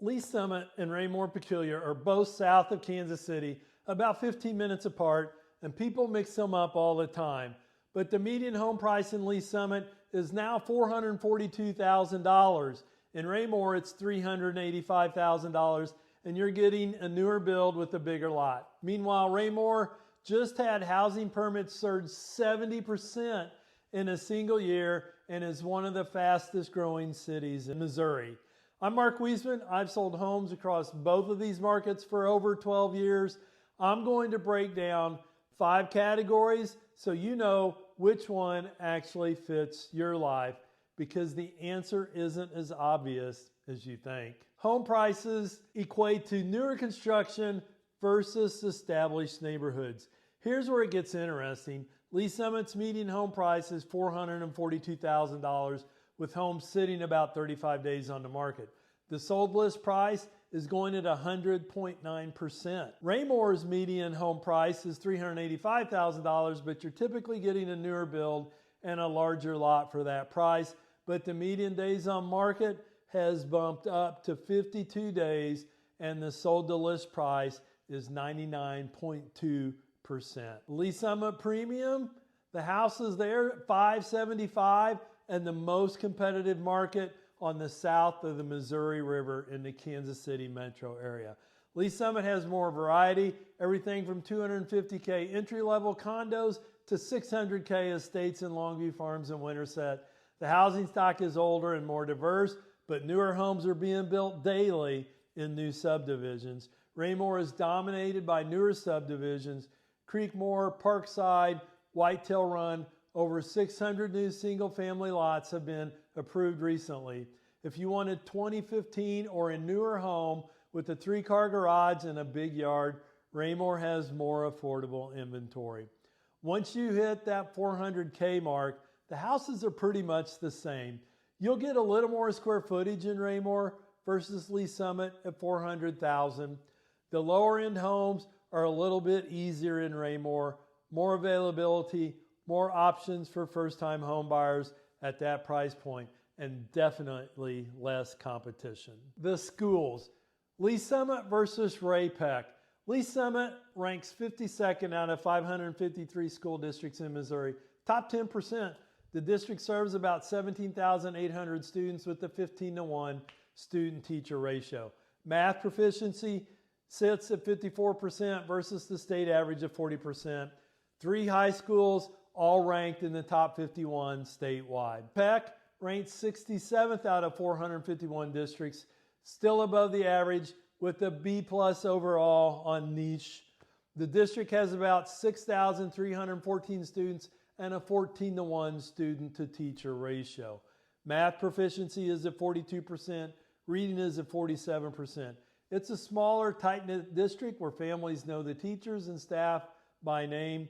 Lee Summit and Raymore-Peculiar are both south of Kansas City, about 15 minutes apart, and people mix them up all the time. But the median home price in Lee Summit is now $442,000. In Raymore, it's $385,000, and you're getting a newer build with a bigger lot. Meanwhile, Raymore just had housing permits surge 70% in a single year and is one of the fastest growing cities in Missouri. I'm Mark Wiesemann. I've sold homes across both of these markets for over 12 years. I'm going to break down 5 categories so you know which one actually fits your life, because the answer isn't as obvious as you think. Home prices equate to newer construction versus established neighborhoods. Here's where it gets interesting. Lee Summit's median home price is $442,000, with homes sitting about 35 days on the market. The sold list price is going at 100.9%. Raymore's median home price is $385,000, but you're typically getting a newer build and a larger lot for that price. But the median days on market has bumped up to 52 days, and the sold to list price is 99.2%. Lee Summit Premium, the house is there at $575,000, and the most competitive market on the south of the Missouri River in the Kansas City metro area. Lee Summit has more variety, everything from $250K entry-level condos to $600K estates in Longview Farms and Winterset. The housing stock is older and more diverse, but newer homes are being built daily in new subdivisions. Raymore is dominated by newer subdivisions: Creekmore, Parkside, Whitetail Run. Over 600 new single-family lots have been approved recently. If you want a 2015 or a newer home with a 3-car garage and a big yard, Raymore has more affordable inventory. Once you hit that $400K mark, the houses are pretty much the same. You'll get a little more square footage in Raymore versus Lee Summit at $400,000. The lower-end homes are a little bit easier in Raymore, more availability, more options for first-time home buyers at that price point, and definitely less competition. The schools. Lee Summit versus Ray-Pec. Lee Summit ranks 52nd out of 553 school districts in Missouri, top 10%. The district serves about 17,800 students with a 15-to-1 student-teacher ratio. Math proficiency sits at 54% versus the state average of 40%. 3 high schools, all ranked in the top 51 statewide. Peck ranked 67th out of 451 districts, still above the average with a B+ overall on niche. The district has about 6,314 students and a 14-to-1 student-to-teacher ratio. Math proficiency is at 42%, reading is at 47%. It's a smaller, tight-knit district where families know the teachers and staff by name.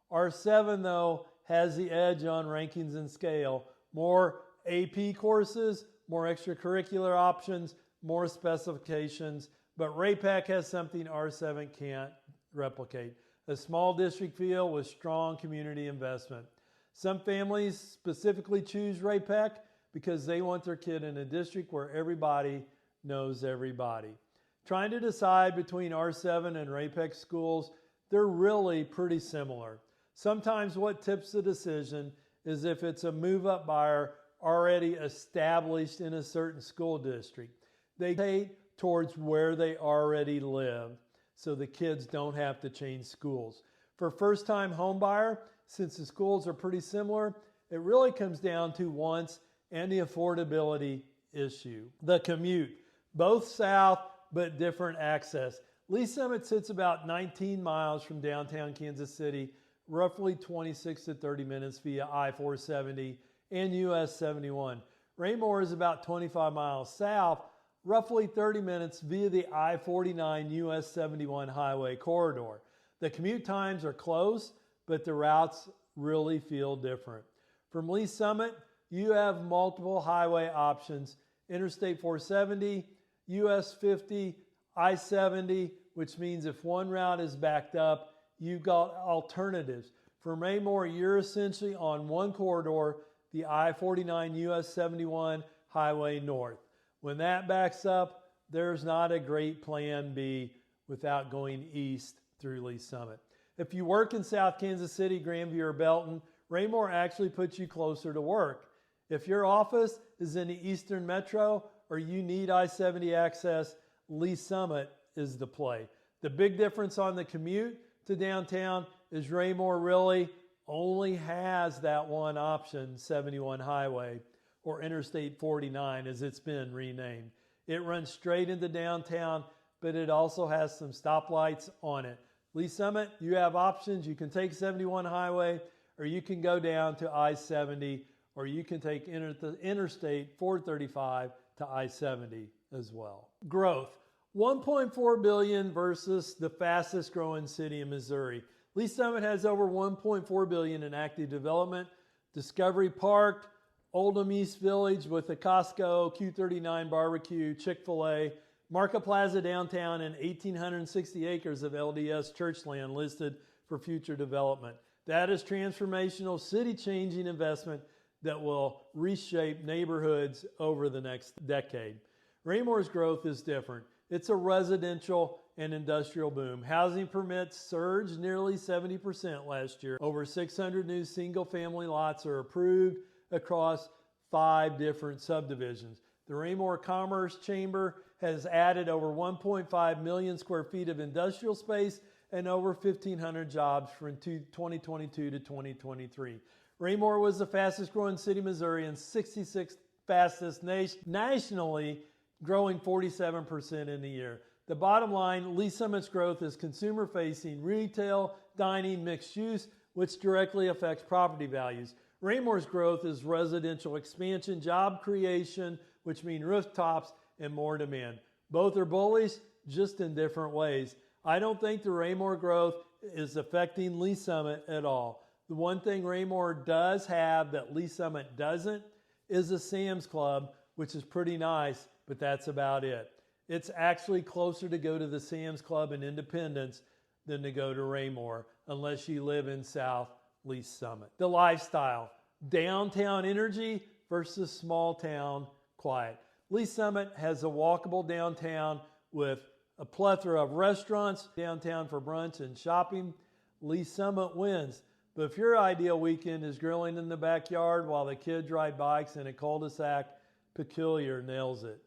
R7, though, has the edge on rankings and scale. More AP courses, more extracurricular options, more specifications, but Ray-Pec has something R7 can't replicate: a small district feel with strong community investment. Some families specifically choose Ray-Pec because they want their kid in a district where everybody knows everybody. Trying to decide between R7 and Ray-Pec schools, they're really pretty similar. Sometimes what tips the decision is if it's a move-up buyer already established in a certain school district. They take towards where they already live so the kids don't have to change schools. For first-time home buyer, since the schools are pretty similar, it really comes down to wants and the affordability issue. The commute, both south but different access. Lee Summit sits about 19 miles from downtown Kansas City, roughly 26 to 30 minutes via I-470 and US 71. Raymore is about 25 miles south, roughly 30 minutes via the I-49 US 71 highway corridor. The commute times are close, but the routes really feel different. From Lee Summit, you have multiple highway options: Interstate 470, US 50, I-70, which means if one route is backed up, you've got alternatives. From Raymore, you're essentially on one corridor, the I-49 US 71 highway north. When that backs up, there's not a great plan B without going east through Lee Summit. If you work in South Kansas City, Grandview, or Belton, Raymore actually puts you closer to work. If your office is in the Eastern Metro or you need I-70 access, Lee Summit is the play. The big difference on the commute to downtown is Raymore really only has that one option, 71 Highway, or Interstate 49 as it's been renamed. It runs straight into downtown, but it also has some stoplights on it. Lee Summit, you have options. You can take 71 Highway, or you can go down to I-70, or you can take Interstate 435 to I-70 as well. Growth, $1.4 billion versus the fastest growing city in Missouri. Lee Summit has over $1.4 billion in active development. Discovery Park, Oldham East Village with a Costco, Q39 barbecue, Chick-fil-A, Market Plaza downtown, and 1,860 acres of LDS church land listed for future development. That is transformational, city-changing investment that will reshape neighborhoods over the next decade. Raymore's growth is different. It's a residential and industrial boom. Housing permits surged nearly 70% last year. Over 600 new single-family lots are approved across 5 different subdivisions. The Raymore Commerce Chamber has added over 1.5 million square feet of industrial space and over 1,500 jobs from 2022 to 2023. Raymore was the fastest growing city in Missouri and 66th fastest nationally, growing 47% in the year. The bottom line, Lee Summit's growth is consumer-facing retail, dining, mixed use, which directly affects property values. Raymore's growth is residential expansion, job creation, which means rooftops and more demand. Both are bullish, just in different ways. I don't think the Raymore growth is affecting Lee Summit at all. The one thing Raymore does have that Lee Summit doesn't is a Sam's Club, which is pretty nice, but that's about it. It's actually closer to go to the Sam's Club in Independence than to go to Raymore, unless you live in South Lee Summit. The lifestyle, downtown energy versus small town quiet. Lee Summit has a walkable downtown with a plethora of restaurants downtown for brunch and shopping. Lee Summit wins. But if your ideal weekend is grilling in the backyard while the kids ride bikes in a cul-de-sac, Peculiar nails it.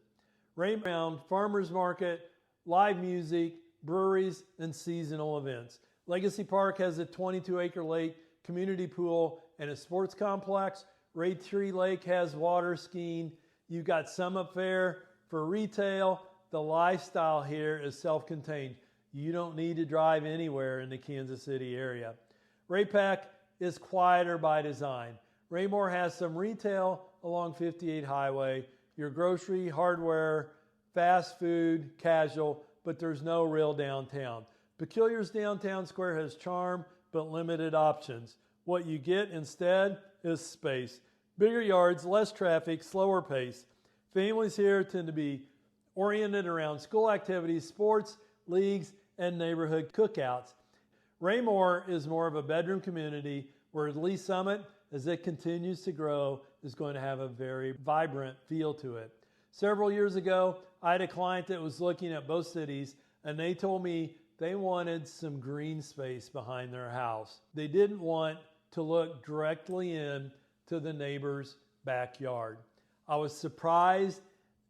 Raymore, farmers market, live music, breweries, and seasonal events. Legacy Park has a 22-acre lake, community pool, and a sports complex. Ray-Tree Lake has water skiing. You've got Summit Fair for retail. The lifestyle here is self-contained. You don't need to drive anywhere in the Kansas City area. Ray-Pec is quieter by design. Raymore has some retail along 58 Highway, your grocery, hardware, fast food, casual, but there's no real downtown. Peculiar's downtown square has charm, but limited options. What you get instead is space. Bigger yards, less traffic, slower pace. Families here tend to be oriented around school activities, sports, leagues, and neighborhood cookouts. Raymore is more of a bedroom community, where Lee Summit, as it continues to grow, is going to have a very vibrant feel to it. Several years ago, I had a client that was looking at both cities, and they told me they wanted some green space behind their house. They didn't want to look directly in to the neighbor's backyard. I was surprised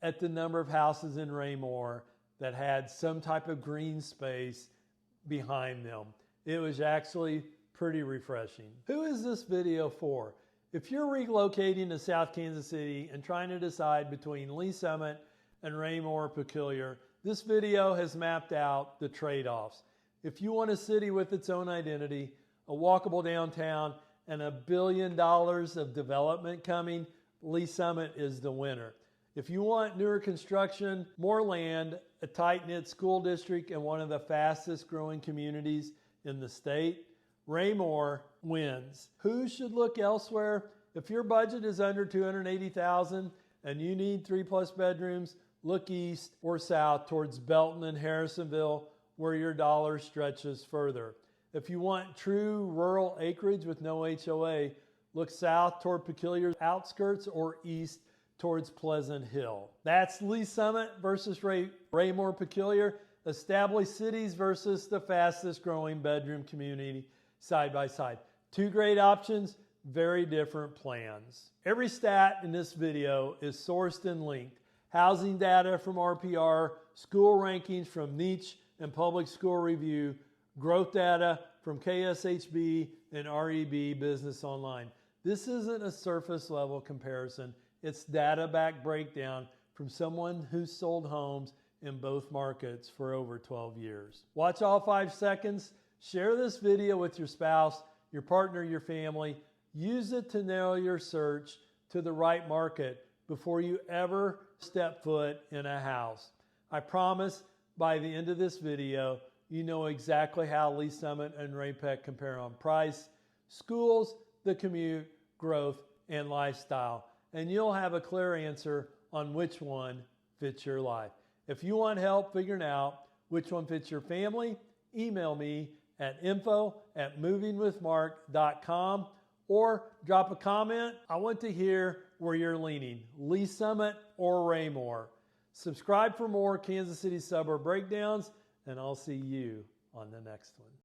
at the number of houses in Raymore that had some type of green space behind them. It was actually pretty refreshing. Who is this video for? If you're relocating to South Kansas City and trying to decide between Lee Summit and Raymore-Peculiar, this video has mapped out the trade-offs. If you want a city with its own identity, a walkable downtown, and $1 billion of development coming, Lee Summit is the winner. If you want newer construction, more land, a tight-knit school district, and one of the fastest growing communities in the state, Raymore wins. Who should look elsewhere? If your budget is under $280,000 and you need 3+ bedrooms, look east or south towards Belton and Harrisonville, where your dollar stretches further. If you want true rural acreage with no HOA, look south toward Peculiar's outskirts or east towards Pleasant Hill. That's Lee Summit versus Raymore-Peculiar. Established cities versus the fastest growing bedroom community side by side. Two great options, very different plans. Every stat in this video is sourced and linked. Housing data from RPR, school rankings from Niche and Public School Review, growth data from KSHB and REB Business Online. This isn't a surface level comparison. It's data-backed breakdown from someone who sold homes in both markets for over 12 years. Watch all 5 seconds. Share this video with your spouse, your partner, your family. Use it to narrow your search to the right market before you ever step foot in a house. I promise by the end of this video, you know exactly how Lee Summit and Ray-Pec compare on price, schools, the commute, growth, and lifestyle. And you'll have a clear answer on which one fits your life. If you want help figuring out which one fits your family, email me at info@movingwithmark.com or drop a comment. I want to hear where you're leaning, Lee Summit or Raymore. Subscribe for more Kansas City suburb breakdowns, and I'll see you on the next one.